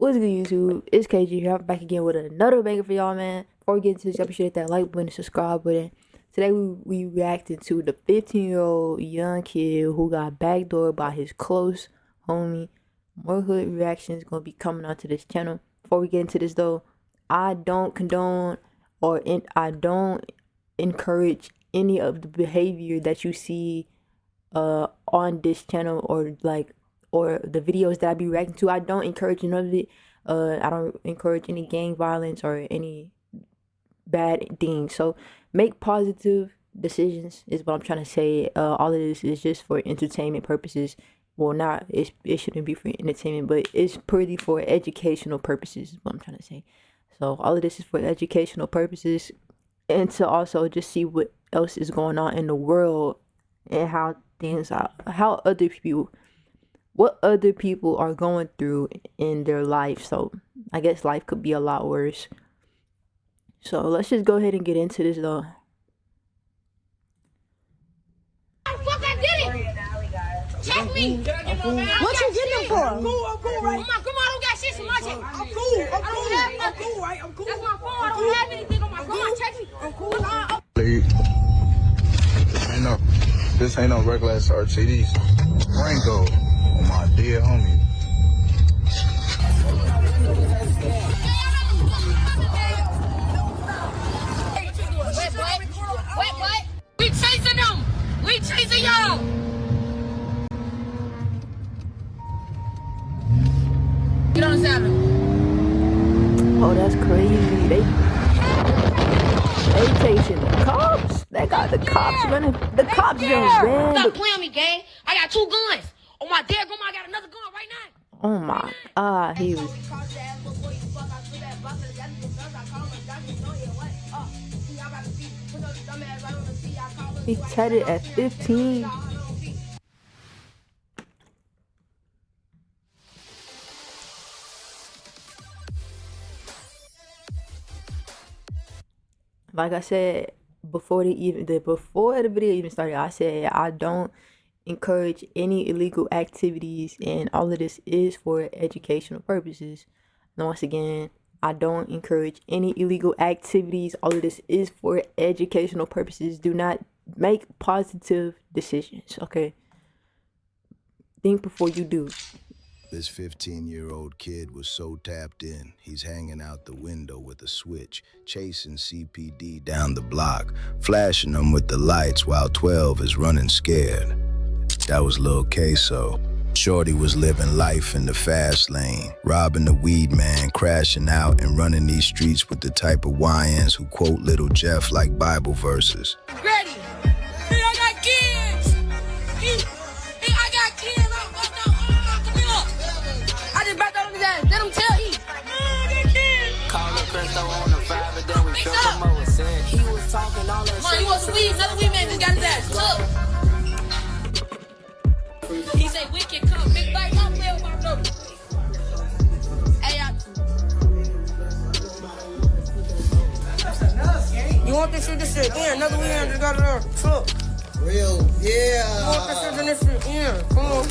What's good, YouTube? It's KG here. I'm back again with another banger for y'all, man. Before we get into this episode, hit that like button and subscribe button. Today we reacted to the 15-year-old young kid who got backdoored by his close homie. More hood reactions gonna be coming onto this channel. Before we get into this though, I don't condone I don't encourage any of the behavior that you see on this channel or the videos that I be reacting to. I don't encourage none of it. I don't encourage any gang violence or any bad things. So make positive decisions is what I'm trying to say. All of this is just for entertainment purposes. Well, not it shouldn't be for entertainment, but it's purely for educational purposes is what I'm trying to say. So all of this is for educational purposes and to also just see what else is going on in the world and how what other people are going through in their life. So I guess life could be a lot worse. So let's just go ahead and get into this though. Fuck, I did it! Check me! What you getting them for? I'm cool, right? My grandma don't got shit for my check. I'm cool, I'm cool, right? I'm cool. That's my phone, I don't have anything on my phone. Check me. I'm cool. This ain't no regular SRTDs. Rango on my dear homie. Wait. We chasing them. We chasing y'all. Get on the saddle. Oh, that's crazy. They chasing the cops. They got the cops running. The cops just ran. Stop playing with me, gang. I got 2 guns. Oh my dear grandma, I got another gun right now. Oh my God, he was. He tatted at 15. Like I said before the video even started, I said I don't encourage any illegal activities, and all of this is for educational purposes. And once again, I don't encourage any illegal activities. All of this is for educational purposes. Do not make positive decisions, okay? Think before you do. This 15-year-old kid was so tapped in, he's hanging out the window with a switch, chasing CPD down the block, flashing them with the lights while 12 is running scared. That was Lil Queso. Shorty was living life in the fast lane, robbing the weed man, crashing out and running these streets with the type of YNs who quote Little Jeff like Bible verses. Ready? Hey, I got kids. Hey, I got kids. I just backed on his ass. Let him tell he. Call the Crystal on the 5 and then we filled him up with sin. He was talking all that shit. He wants some weed. Another weed man just got his ass. Look. He say we can come. Big bite. Don't play with my brother. Hey, you want this shit? This shit. Yeah, another weed man just got it there. Truck. Real, yeah. You want this shit in this shit? Yeah. Come on.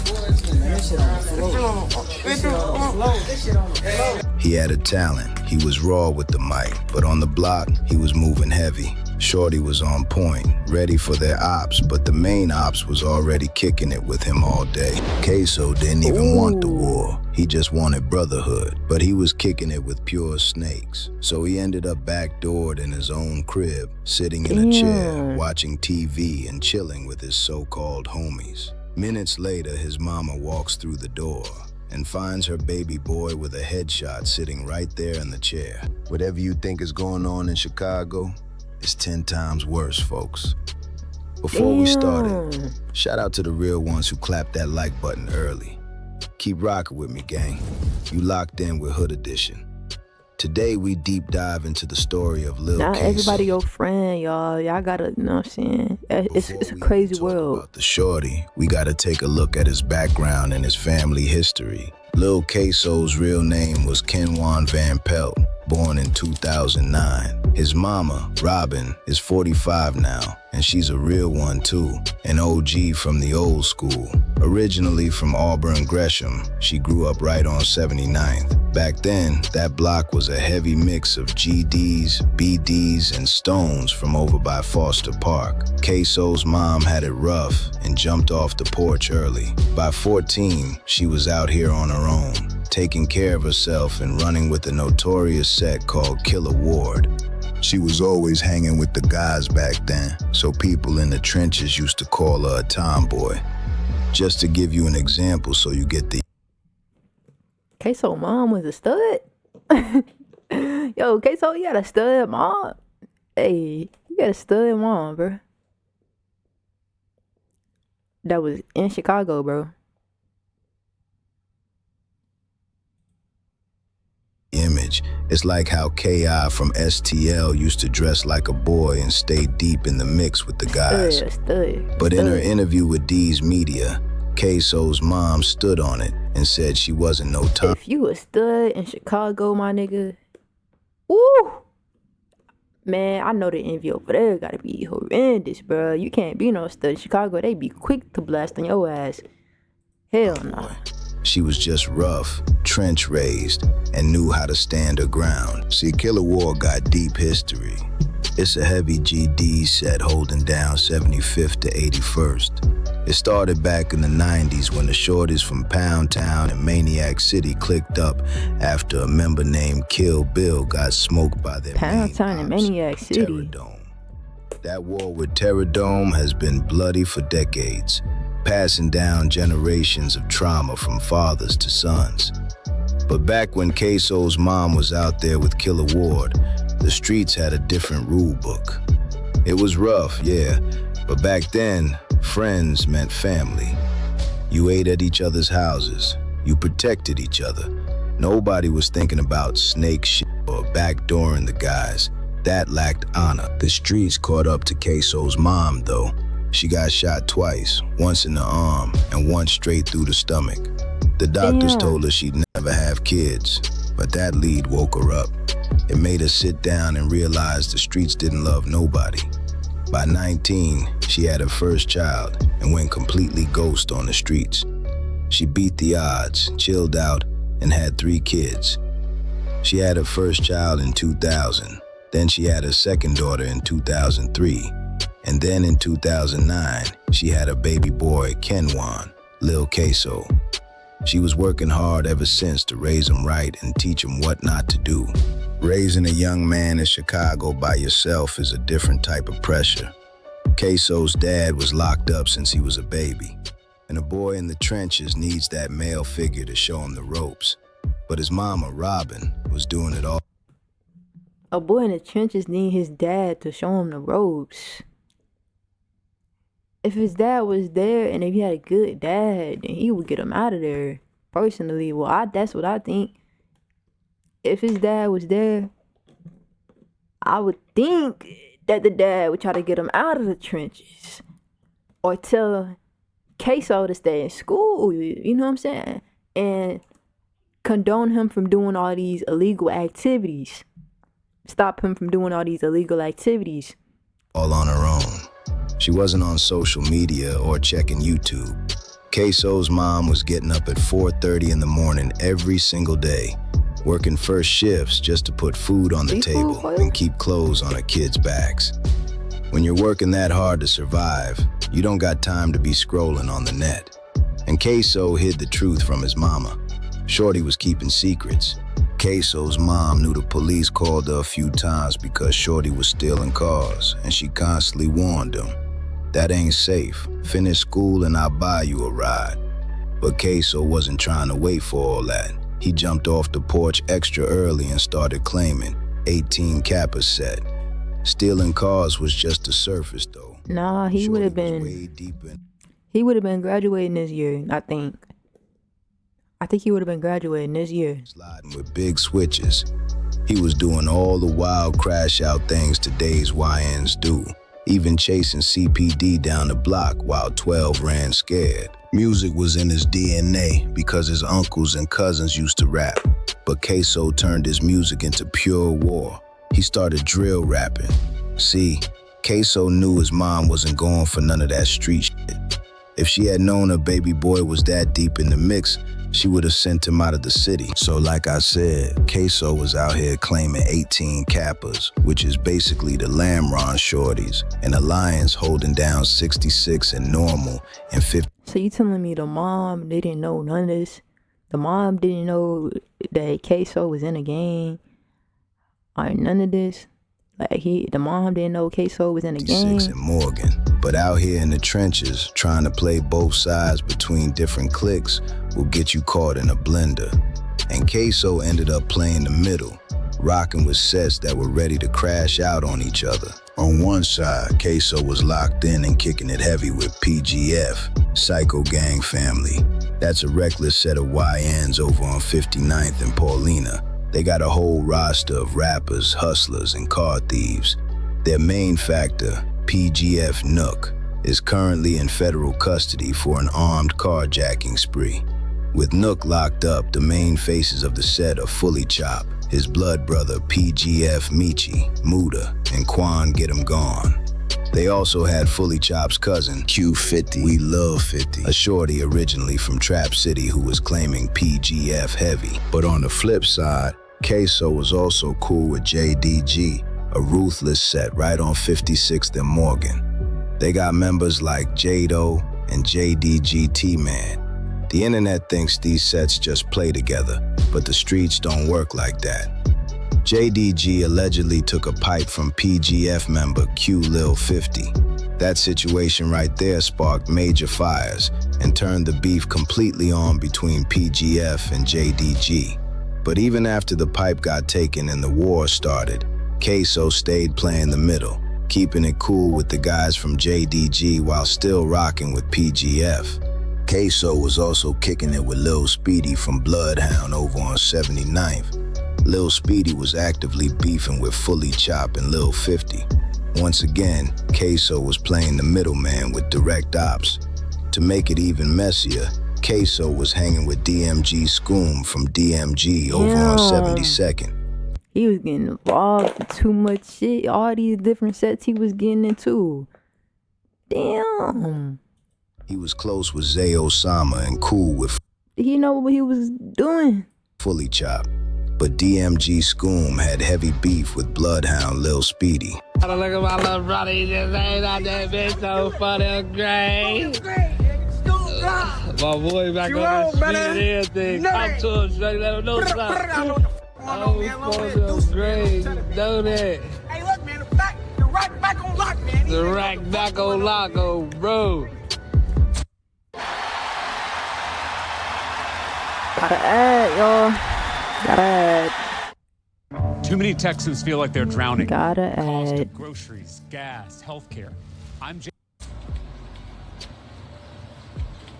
He had a talent, he was raw with the mic, but on the block, he was moving heavy. Shorty was on point, ready for their ops, but the main ops was already kicking it with him all day. Queso didn't even want the war, he just wanted brotherhood, but he was kicking it with pure snakes. So he ended up backdoored in his own crib, sitting in a chair, watching TV and chilling with his so-called homies. Minutes later, his mama walks through the door and finds her baby boy with a headshot sitting right there in the chair. Whatever you think is going on in Chicago, it's 10 times worse, folks. Before we started, shout out to the real ones who clapped that like button early. Keep rocking with me, gang. You locked in with Hood Edition. Today, we deep dive into the story of Lil Queso. Not everybody your friend, y'all. Y'all gotta, you know what I'm saying? It's a crazy world. About the shorty, we gotta take a look at his background and his family history. Lil Queso's real name was Kenwan Van Pelt, born in 2009. His mama, Robin, is 45 now, and she's a real one too, an OG from the old school. Originally from Auburn, Gresham, she grew up right on 79th. Back then, that block was a heavy mix of GDs, BDs, and Stones from over by Foster Park. Queso's mom had it rough and jumped off the porch early. By 14, she was out here on her own, taking care of herself and running with a notorious set called Killer Ward. She was always hanging with the guys back then, so people in the trenches used to call her a tomboy. Just to give you an example so you get the... Queso mom was a stud? Yo, Queso, you got a stud mom? Hey, you got a stud mom, bro. That was in Chicago, bro. Image. It's like how K.I. from STL used to dress like a boy and stay deep in the mix with the guys. But in her interview with D's Media, Queso's mom stood on it and said she wasn't no tom. If you a stud in Chicago, my nigga, woo! Man, I know the envy over there gotta be horrendous, bro. You can't be no stud in Chicago. They be quick to blast on your ass. Hell no. She was just rough, trench raised, and knew how to stand her ground. See, Killer Ward got deep history. It's a heavy GD set holding down 75th to 81st. It started back in the 90s when the shorties from Pound Town and Maniac City clicked up after a member named Kill Bill got smoked by their Pound Town and Maniac City. Terrordome. That war with Terrordome has been bloody for decades, passing down generations of trauma from fathers to sons. But back when Queso's mom was out there with Killer Ward, the streets had a different rule book. It was rough, yeah, but back then, friends meant family. You ate at each other's houses. You protected each other. Nobody was thinking about snake shit or backdooring the guys. That lacked honor. The streets caught up to Queso's mom, though. She got shot twice, once in the arm and once straight through the stomach. The doctors told her she'd never have kids, but that lead woke her up. It made her sit down and realize the streets didn't love nobody. By 19, she had her first child and went completely ghost on the streets. She beat the odds, chilled out, and had 3 kids. She had her first child in 2000, then she had her second daughter in 2003. And then in 2009, she had a baby boy, Kenwan, Lil Queso. She was working hard ever since to raise him right and teach him what not to do. Raising a young man in Chicago by yourself is a different type of pressure. Queso's dad was locked up since he was a baby, and a boy in the trenches needs that male figure to show him the ropes. But his mama, Robin, was doing it all. A boy in the trenches need his dad to show him the ropes. If his dad was there and if he had a good dad, then he would get him out of there. Personally, that's what I think. If his dad was there, I would think that the dad would try to get him out of the trenches. Or tell Queso to stay in school, you know what I'm saying? And condone him from doing all these illegal activities. Stop him from doing all these illegal activities. All on her own. She wasn't on social media or checking YouTube. Queso's mom was getting up at 4:30 in the morning every single day, working first shifts just to put food on the table and keep clothes on her kids' backs. When you're working that hard to survive, you don't got time to be scrolling on the net. And Queso hid the truth from his mama. Shorty was keeping secrets. Queso's mom knew the police called her a few times because Shorty was stealing cars, and she constantly warned him, "That ain't safe. Finish school and I'll buy you a ride." But Queso wasn't trying to wait for all that. He jumped off the porch extra early and started claiming 18 Kappa set. Stealing cars was just the surface, though. Nah, he would have been graduating this year, I think. I think he would have been graduating this year. Sliding with big switches. He was doing all the wild crash out things today's YNs do. Even chasing CPD down the block while 12 ran scared. Music was in his DNA because his uncles and cousins used to rap. But Queso turned his music into pure war. He started drill rapping. See, Queso knew his mom wasn't going for none of that street shit. If she had known her baby boy was that deep in the mix, she would have sent him out of the city. So like I said, Queso was out here claiming 18 Kappas, which is basically the Lamron shorties, and Alliance holding down 66 and Normal and 50. So you telling me the mom didn't know none of this? The mom didn't know that Queso was in a gang or none of this? Like the mom didn't know Queso was in a gang? 56 and Morgan. But out here in the trenches, trying to play both sides between different cliques will get you caught in a blender. And Queso ended up playing the middle, rocking with sets that were ready to crash out on each other. On one side, Queso was locked in and kicking it heavy with PGF, Psycho Gang Family. That's a reckless set of YNs over on 59th and Paulina. They got a whole roster of rappers, hustlers, and car thieves. Their main factor, PGF Nook, is currently in federal custody for an armed carjacking spree. With Nook locked up, the main faces of the set are Fully Chop, his blood brother PGF Michi, Muda, and Quan Get 'Em Gone. They also had Fully Chop's cousin, Q50, We Love 50, a shorty originally from Trap City who was claiming PGF heavy. But on the flip side, Queso was also cool with JDG, a ruthless set right on 56th and Morgan. They got members like Jado and JDG T-Man. The internet thinks these sets just play together, but the streets don't work like that. JDG allegedly took a pipe from PGF member Q Lil 50. That situation right there sparked major fires and turned the beef completely on between PGF and JDG. But even after the pipe got taken and the war started, Queso stayed playing the middle, keeping it cool with the guys from JDG while still rocking with PGF. Queso was also kicking it with Lil Speedy from Bloodhound over on 79th. Lil Speedy was actively beefing with Fully Chop and Lil 50. Once again, Queso was playing the middleman with direct ops. To make it even messier, Queso was hanging with DMG Scoom from DMG over on 72nd. He was getting involved in too much shit. All these different sets he was getting into. Damn. He was close with Zay Osama and cool with He know what he was doing. Fully Chop. But DMG Scoom had heavy beef with Bloodhound Lil Speedy. I don't look at my little brother, he just ain't out that bitch so funny and great. My boy back on the street and everything. Talk to him, straight, let him know something. Oh, funny, great, you know that. Hey, look, man, the rack back on lock, man. The rack back on lock, oh, bro. Gotta add, y'all. Gotta add. Too many Texans feel like they're drowning. Gotta Cost add. of groceries, gas, healthcare.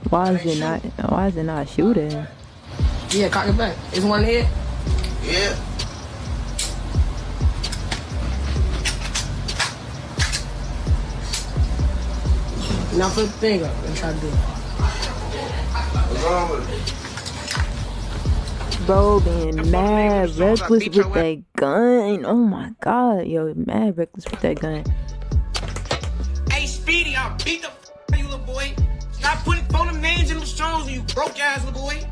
Why is it not shooting? Yeah, cock it back. Is one here? Yeah. Now put the thing up and try to do it. What's wrong with it? Bro, being mad reckless with that gun. Oh my god, yo, mad reckless with that gun. Hey, Speedy, I'll beat the f*** out of you, little boy. Stop putting them names in them songs, you broke ass little boy.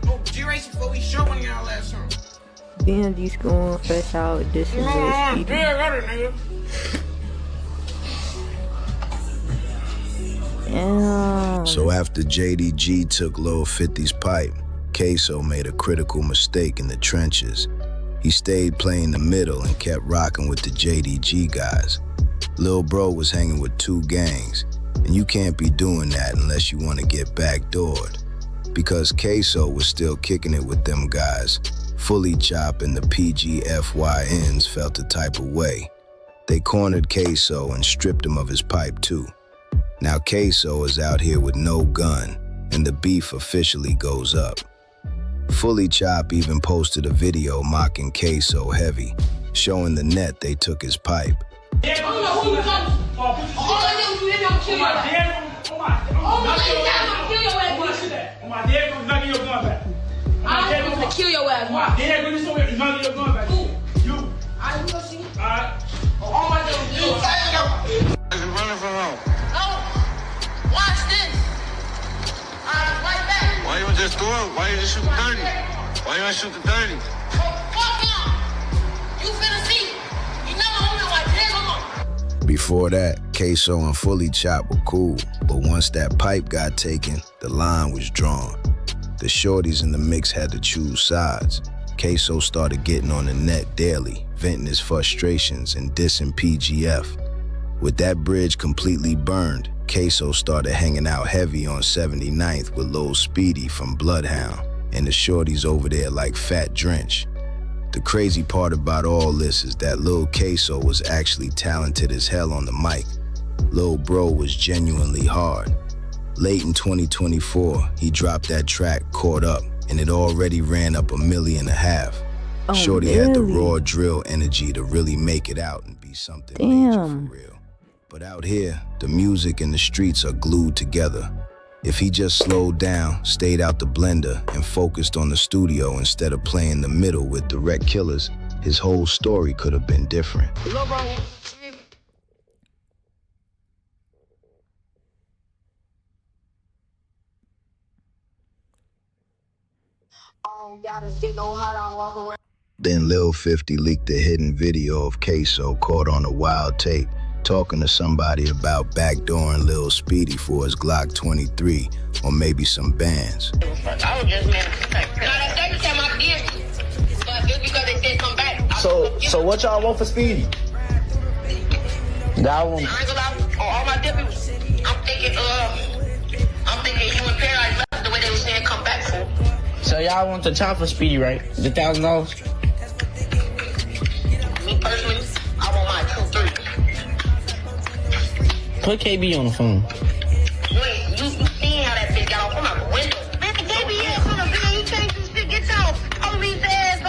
No G-Race before we show one of y'all last song. DMG school, fresh out edition. Nigga. Damn. So after JDG took Lil 50's pipe, Queso made a critical mistake in the trenches. He stayed playing the middle and kept rocking with the JDG guys. Lil Bro was hanging with two gangs, and you can't be doing that unless you want to get backdoored. Because Queso was still kicking it with them guys, Fully Chop and the PGFYNs felt the type of way. They cornered Queso and stripped him of his pipe too. Now Queso is out here with no gun, and the beef officially goes up. Fully Chop even posted a video mocking Queso heavy, showing the net they took his pipe. I don't know who you talking to. All I know is you didn't kill your ass. Oh my dad, I'm gonna kill your ass. On my dad, I'm not your gun back. I'm gonna kill your ass. My dad, when you saw me, you're not your gun back. You. Alright, we gonna see. Alright. All my niggas, you. Running from home. No. Watch this. Right back. Why you don't just throw it? Why you just shoot the 30? Why you don't shoot the 30? Fuck him. You finna see. You never hold me like this. Come on. Before that, Queso and Fully Chop were cool, but once that pipe got taken, the line was drawn. The shorties in the mix had to choose sides. Queso started getting on the net daily, venting his frustrations and dissing PGF. With that bridge completely burned, Queso started hanging out heavy on 79th with Lil Speedy from Bloodhound, and the shorties over there like Fat Drench. The crazy part about all this is that Lil Queso was actually talented as hell on the mic. Lil Bro was genuinely hard. Late in 2024, he dropped that track, Caught Up, and it already ran up 1.5 million. Oh, Shorty had the really? raw drill energy to really make it out and be something major for real. But out here, the music and the streets are glued together. If he just slowed down, stayed out the blender, and focused on the studio instead of playing the middle with direct killers, his whole story could have been different. Then Lil 50 leaked a hidden video of Queso caught on a wild tape talking to somebody about backdooring Lil Speedy for his Glock 23 or maybe some bands. I was just mad. Now that second time I did, but just because they said come back. So what y'all want for Speedy? That one. I ain't gonna lie, all my deputies, I'm thinking you and Paradise left the way they were saying come back for. So y'all want the time for Speedy, right? The $1,000? Me personally, I want my 2-3. Put KB on the phone. Wait, you seen how that bitch got off from out the window? Man, the KB ass on the video, he can't just get your police ass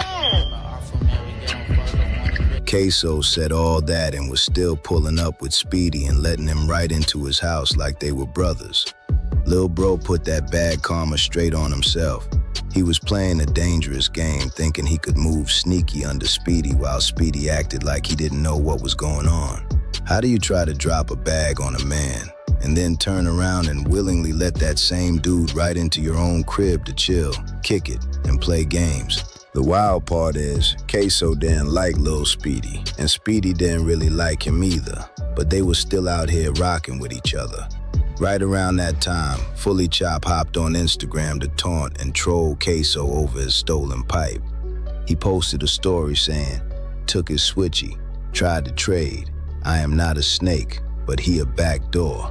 on. Queso said all that and was still pulling up with Speedy and letting him right into his house like they were brothers. Lil Bro put that bad karma straight on himself. He was playing a dangerous game, thinking he could move sneaky under Speedy while Speedy acted like he didn't know what was going on. How do you try to drop a bag on a man and then turn around and willingly let that same dude right into your own crib to chill, kick it, and play games? The wild part is, Queso didn't like Lil Speedy, and Speedy didn't really like him either, but they were still out here rocking with each other. Right around that time, Fully Chop hopped on Instagram to taunt and troll Queso over his stolen pipe. He posted a story saying, "Took his switchy, tried to trade. I am not a snake, but he a backdoor."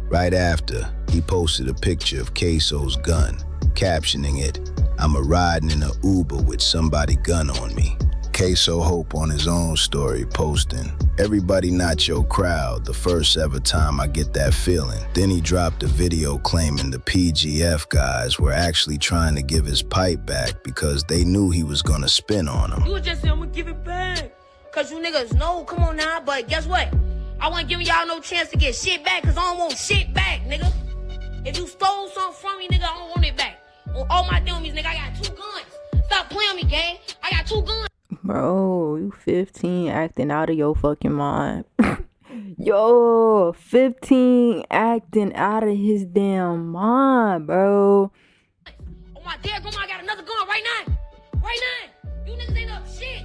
Right after, he posted a picture of Queso's gun, captioning it, "I'm a riding in a Uber with somebody gun on me." Queso Hope on his own story posting, "Everybody not your crowd, the first ever time I get that feeling." Then he dropped a video claiming the PGF guys were actually trying to give his pipe back because they knew he was gonna spin on them. You was just saying, I'm gonna give it back. Cause you niggas know, come on now, but guess what? I wasn't giving y'all no chance to get shit back, cause I don't want shit back, nigga. If you stole something from me, nigga, I don't want it back. On all my dummies, nigga, I got 2 guns. Stop playing me, gang. I got 2 guns. Bro, you 15 acting out of your fucking mind. Yo, 15 acting out of his damn mind, bro. Oh my dear grandma, I got another gun right now. Right now. You niggas ain't up shit.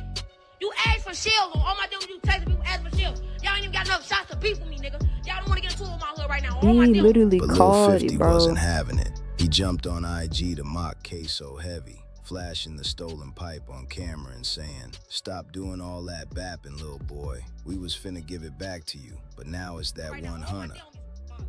You asked for shells on all my dummies, you texting people ask for shells. Y'all ain't even got enough shots to beat with me, nigga. Y'all don't wanna get into it with my hood right now. All my He dummies. literally But Lil called 50 it, bro. wasn't having it. He jumped on IG to mock Queso heavy, flashing the stolen pipe on camera and saying, "Stop doing all that bapping, little boy. We was finna give it back to you, but now it's that Right now, all my 100. dummies.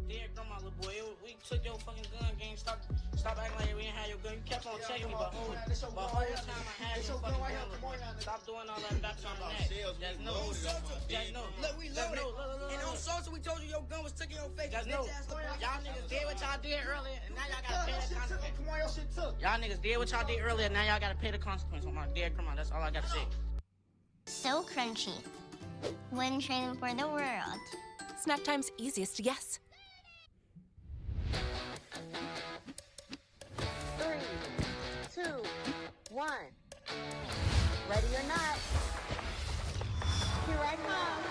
Dear grandma, little boy, we took your fucking gun, gang. Stop acting like we didn't have your gun. You kept on checking me, but whole time I had your fucking gun. Stop doing all that back on the neck. Just know. Look, we loaded. And on social, we told you your gun was took in your face. Just know. Y'all niggas did what y'all did earlier, and now y'all gotta pay the consequence. Come on, your shit took. Y'all niggas did what y'all did earlier, now y'all gotta pay the consequence on my dear grandma. That's all I gotta say. So crunchy. When training for the world. Snack time's easiest to guess. 3, 2, 1. Ready or not. Here I come.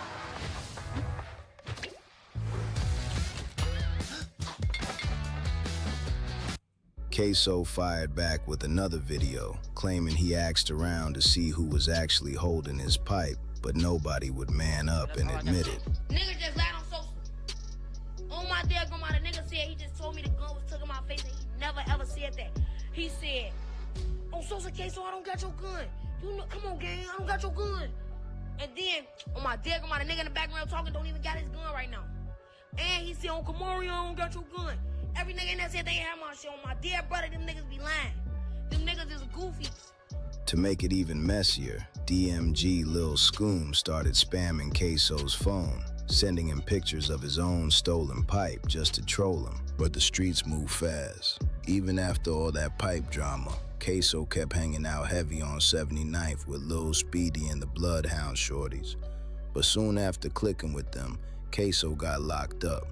Queso fired back with another video, claiming he asked around to see who was actually holding his pipe, but nobody would man up and admit it. Nigga just lied on social. On my dead grandma, the nigga said he just told me the gun was took in my face and he never ever said that. He said, on social case, so I don't got your gun. You know, come on, gang, I don't got your gun. And then, on my dead grandma, the nigga in the background talking don't even got his gun right now. And he said, on Kamari, I don't got your gun. Every nigga in there said they had my shit. On my dead brother, them niggas be lying. Them niggas is goofies. To make it even messier, DMG Lil Scoom started spamming Queso's phone, sending him pictures of his own stolen pipe just to troll him. But the streets move fast. Even after all that pipe drama, Queso kept hanging out heavy on 79th with Lil Speedy and the Bloodhound shorties. But soon after clicking with them, Queso got locked up.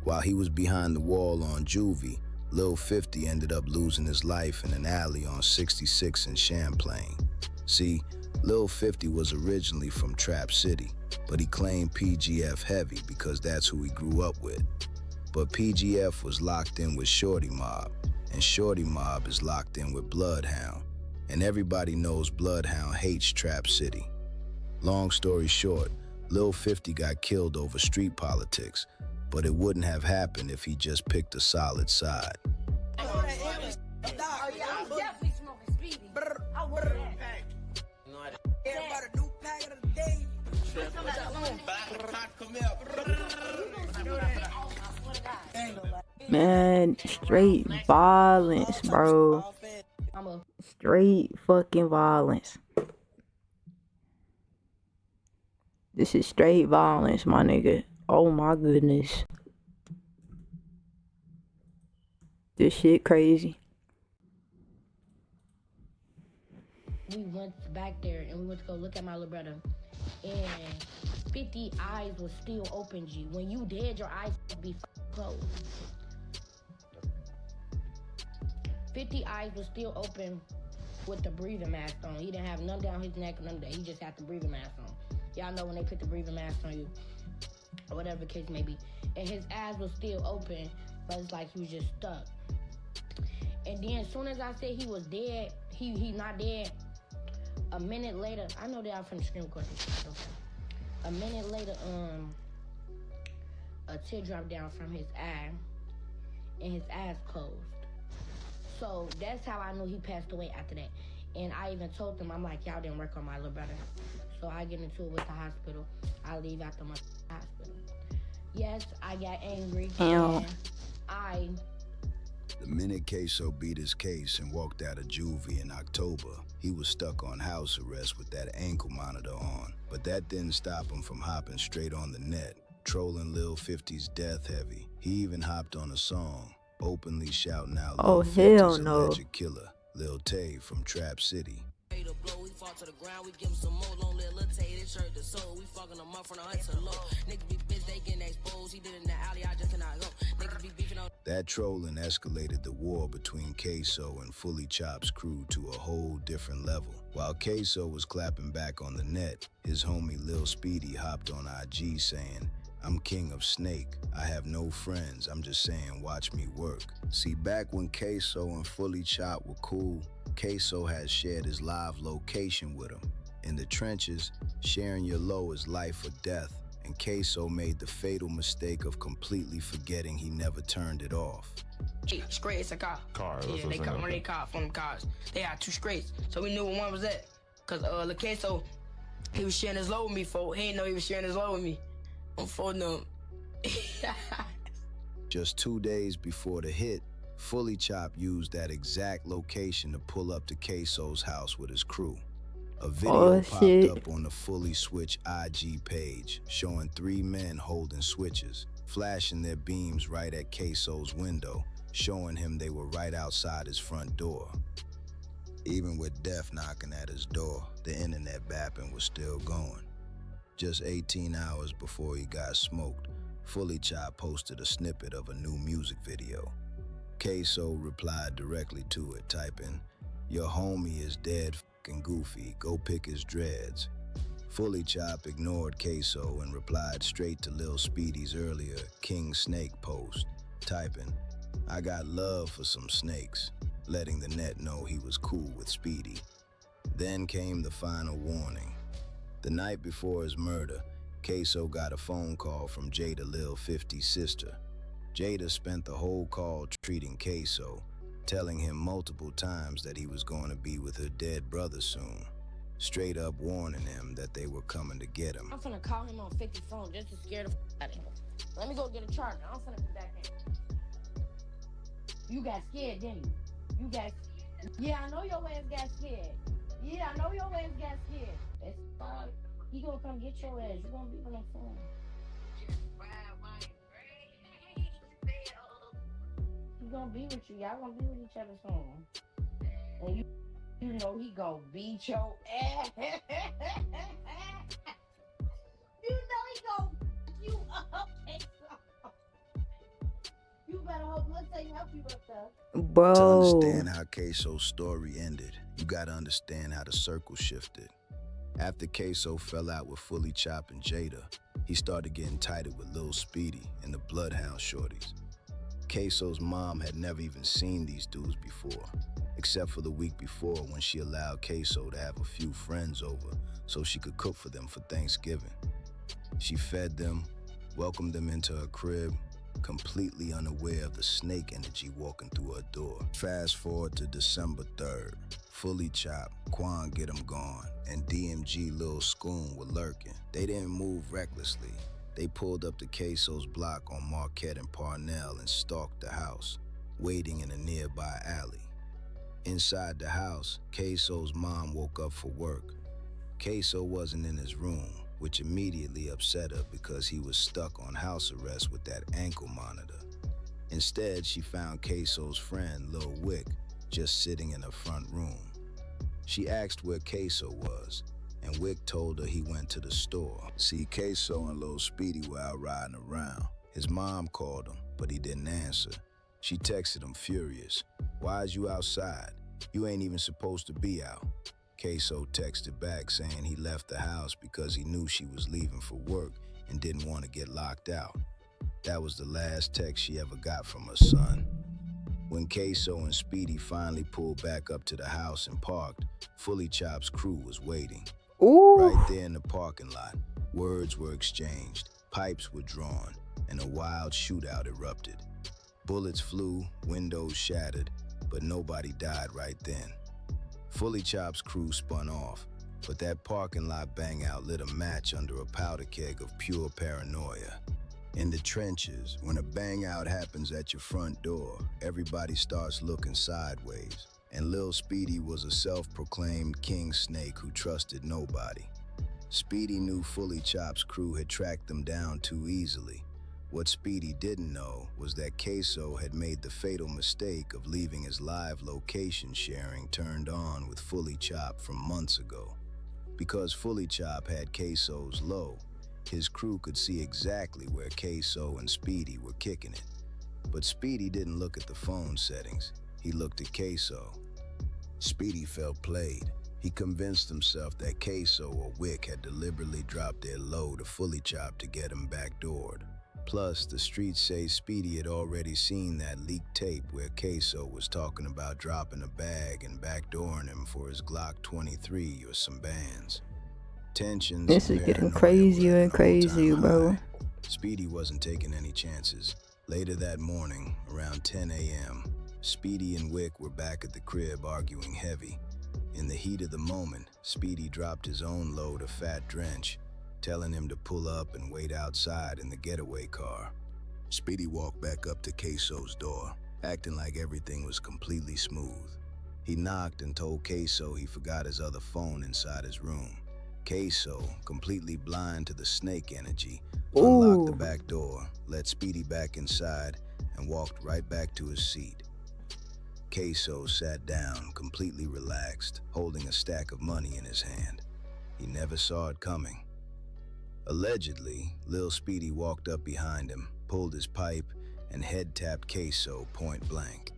While he was behind the wall on juvie, Lil 50 ended up losing his life in an alley on 66 in Champlain. See, Lil 50 was originally from Trap City, but he claimed PGF heavy because that's who he grew up with. But PGF was locked in with Shorty Mob, and Shorty Mob is locked in with Bloodhound, and everybody knows Bloodhound hates Trap City. Long story short, Lil 50 got killed over street politics, but it wouldn't have happened if he just picked a solid side. Oh yeah, I'm definitely smoking Speedy. I want that. Everybody new pack of the day. Man, straight violence, bro. Straight fucking violence. This is straight violence, my nigga. Oh my goodness. This shit crazy. We went back there and we went to go look at my little brother. And 50 eyes was still open, G. When you dead, your eyes be closed. 50 eyes was still open with the breathing mask on. He didn't have none down his neck or none of that. He just had the breathing mask on. Y'all know when they put the breathing mask on you, or whatever the case may be. And his eyes was still open, but it's like he was just stuck. And then as soon as I said he was dead, he not dead, a minute later, I know that I'm from the screen recording. A minute later, a tear dropped down from his eye, and his eyes closed. So that's how I knew he passed away after that. And I even told them, I'm like, y'all didn't work on my little brother. So I get into it with the hospital. I leave after my hospital. Yes, I got angry. And The minute Queso beat his case and walked out of juvie in October, he was stuck on house arrest with that ankle monitor on. But that didn't stop him from hopping straight on the net, trolling Lil 50's death heavy. He even hopped on a song, openly shouting out Lil 50's alleged killer, Lil Tay from Trap City. We fall to the ground, we give him some more long little Tay, this shirt the soul. We fucking them up from the high to low. Niggas be bitch, they getting exposed. He did it in the alley, I just cannot go. Niggas be beefing on. That trolling escalated the war between Queso and Fully Chop's crew to a whole different level. While Queso was clapping back on the net, his homie Lil Speedy hopped on IG saying, "I'm king of Snake. I have no friends. I'm just saying, watch me work." See, back when Queso and Fully Chop were cool, Queso had shared his live location with him. In the trenches, sharing your low is life or death, and Queso made the fatal mistake of completely forgetting he never turned it off. Straight, it's a car. Yeah, they come when they car from the cars. They had two straights, so we knew what one was at. Cause the Queso, he was sharing his low with me, folks. He didn't know he was sharing his low with me. I'm folding them. Just 2 days before the hit, Fully Chop used that exact location to pull up to Queso's house with his crew. A video popped up on the Fully Switch IG page showing 3 men holding switches, flashing their beams right at Queso's window, showing him they were right outside his front door. Even with death knocking at his door, the internet bapping was still going. Just 18 hours before he got smoked, Fully Chop posted a snippet of a new music video. Queso replied directly to it, typing, "Your homie is dead f***ing goofy, go pick his dreads." Fully Chop ignored Queso and replied straight to Lil Speedy's earlier King Snake post, typing, I got love for some snakes, letting the net know he was cool with Speedy. Then came the final warning. The night before his murder, Queso got a phone call from Jada Lil 50's sister. Jada spent the whole call treating Queso, telling him multiple times that he was going to be with her dead brother soon, straight up warning him that they were coming to get him. I'm finna call him on 50 phone just to scare the out of him. Let me go get a charger. I'm finna be back in. You got scared, didn't you? You got... Yeah, I know your ass got scared. Yeah, I know your ass got scared. That's fine. He gonna come get your ass. You gonna be on the phone. He gonna be with you. Y'all gonna be with each other soon. And you know he gonna beat your ass. You know he gonna beat you up. You better hope let's say help you up there. Bro. To understand how Queso's story ended, you gotta understand how the circle shifted. After Queso fell out with Fully Chop and Jada, he started getting tighter with Lil Speedy and the Bloodhound shorties. Queso's mom had never even seen these dudes before, except for the week before when she allowed Queso to have a few friends over so she could cook for them for Thanksgiving. She fed them, welcomed them into her crib, completely unaware of the snake energy walking through her door. Fast forward to December 3rd. Fully Chop, Quan Get 'Em Gone, and DMG Lil Scoon were lurking. They didn't move recklessly. They pulled up to Queso's block on Marquette and Parnell and stalked the house, waiting in a nearby alley. Inside the house, Queso's mom woke up for work. Queso wasn't in his room, which immediately upset her because he was stuck on house arrest with that ankle monitor. Instead, she found Queso's friend, Lil Wick, just sitting in her front room. She asked where Queso was, and Wick told her he went to the store. See, Queso and Lil Speedy were out riding around. His mom called him, but he didn't answer. She texted him furious. "Why is you outside? You ain't even supposed to be out." Queso texted back saying he left the house because he knew she was leaving for work and didn't want to get locked out. That was the last text she ever got from her son. When Queso and Speedy finally pulled back up to the house and parked, Fully Chop's crew was waiting. Ooh. Right there in the parking lot, words were exchanged, pipes were drawn, and a wild shootout erupted. Bullets flew, windows shattered, but nobody died right then. Fully Chop's crew spun off, but that parking lot bang out lit a match under a powder keg of pure paranoia. In the trenches, when a bang out happens at your front door, everybody starts looking sideways. And Lil Speedy was a self-proclaimed king snake who trusted nobody. Speedy knew Fully Chop's crew had tracked them down too easily. What Speedy didn't know was that Queso had made the fatal mistake of leaving his live location sharing turned on with Fully Chop from months ago. Because Fully Chop had Queso's low, his crew could see exactly where Queso and Speedy were kicking it. But Speedy didn't look at the phone settings. He looked at Queso. Speedy felt played. He convinced himself that Queso or Wick had deliberately dropped their low to Fully Chop to get him backdoored. Plus, the streets say Speedy had already seen that leaked tape where Queso was talking about dropping a bag and backdooring him for his Glock 23 or some bands. Tensions. This is getting crazier and crazier, bro. Speedy wasn't taking any chances. Later that morning, around 10 a.m., Speedy and Wick were back at the crib arguing heavy. In the heat of the moment, Speedy dropped his own load of Fat Drench, telling him to pull up and wait outside in the getaway car. Speedy walked back up to Queso's door, acting like everything was completely smooth. He knocked and told Queso he forgot his other phone inside his room. Queso, completely blind to the snake energy, unlocked the back door, let Speedy back inside, and walked right back to his seat. Queso sat down, completely relaxed, holding a stack of money in his hand. He never saw it coming. Allegedly, Lil Speedy walked up behind him, pulled his pipe, and head-tapped Queso point blank.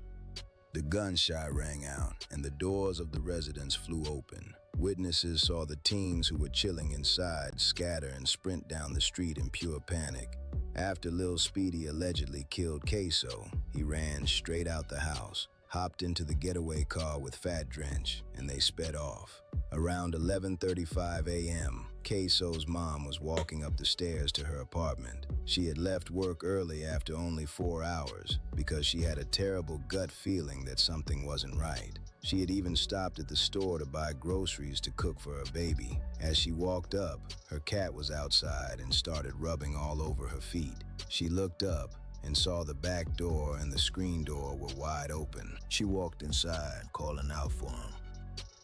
The gunshot rang out, and the doors of the residence flew open. Witnesses saw the teens who were chilling inside scatter and sprint down the street in pure panic. After Lil Speedy allegedly killed Queso, he ran straight out the house, hopped into the getaway car with Fat Drench, and they sped off. Around 11:35 a.m., Queso's mom was walking up the stairs to her apartment. She had left work early after only 4 hours because she had a terrible gut feeling that something wasn't right. She had even stopped at the store to buy groceries to cook for her baby. As she walked up, her cat was outside and started rubbing all over her feet. She looked up and saw the back door and the screen door were wide open. She walked inside, calling out for him.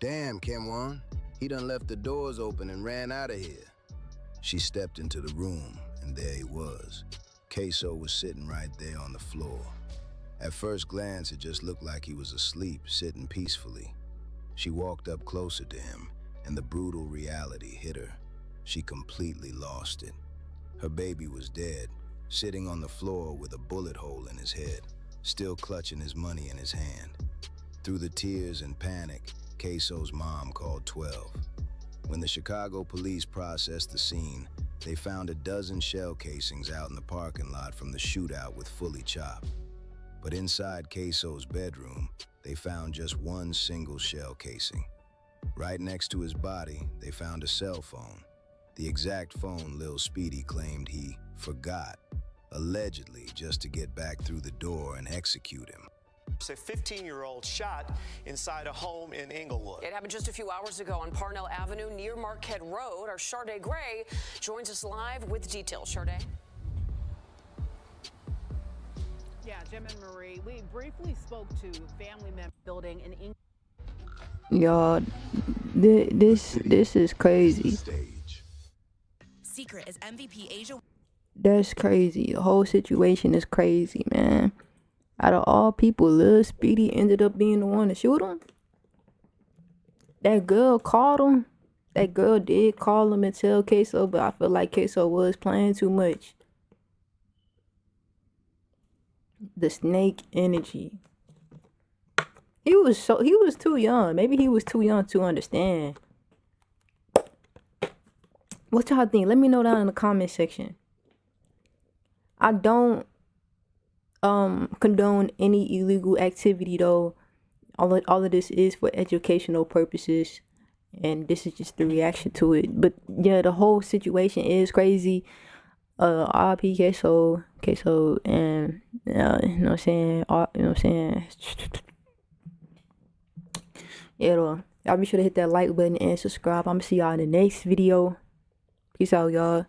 "Damn, Kimwan, he done left the doors open and ran out of here." She stepped into the room, and there he was. Queso was sitting right there on the floor. At first glance, it just looked like he was asleep, sitting peacefully. She walked up closer to him, and the brutal reality hit her. She completely lost it. Her baby was dead, sitting on the floor with a bullet hole in his head, still clutching his money in his hand. Through the tears and panic, Queso's mom called 12. When the Chicago police processed the scene, they found a dozen shell casings out in the parking lot from the shootout with Fully Chopped. But inside Queso's bedroom, they found just one single shell casing. Right next to his body, they found a cell phone, the exact phone Lil Speedy claimed he forgot, allegedly just to get back through the door and execute him. A 15-year-old shot inside a home in Inglewood. It happened just a few hours ago on Parnell Avenue near Marquette Road. Our Sharday Gray joins us live with details. Sharday. Yeah, Jim and Marie, we briefly spoke to family members building in England. Y'all, this is crazy. Secret is MVP Asia. That's crazy. The whole situation is crazy, man. Out of all people, Lil Speedy ended up being the one to shoot him. That girl called him. That girl did call him and tell Queso, but I feel like Queso was playing too much. The snake energy. He was too young. Maybe he was too young to understand. What y'all think? Let me know down in the comment section. I don't condone any illegal activity though. All of this is for educational purposes, and this is just the reaction to it. But yeah, the whole situation is crazy. RP Queso, and you know what I'm saying? Yeah, though. Y'all be sure to hit that like button and subscribe. I'm gonna see y'all in the next video. Peace out, y'all.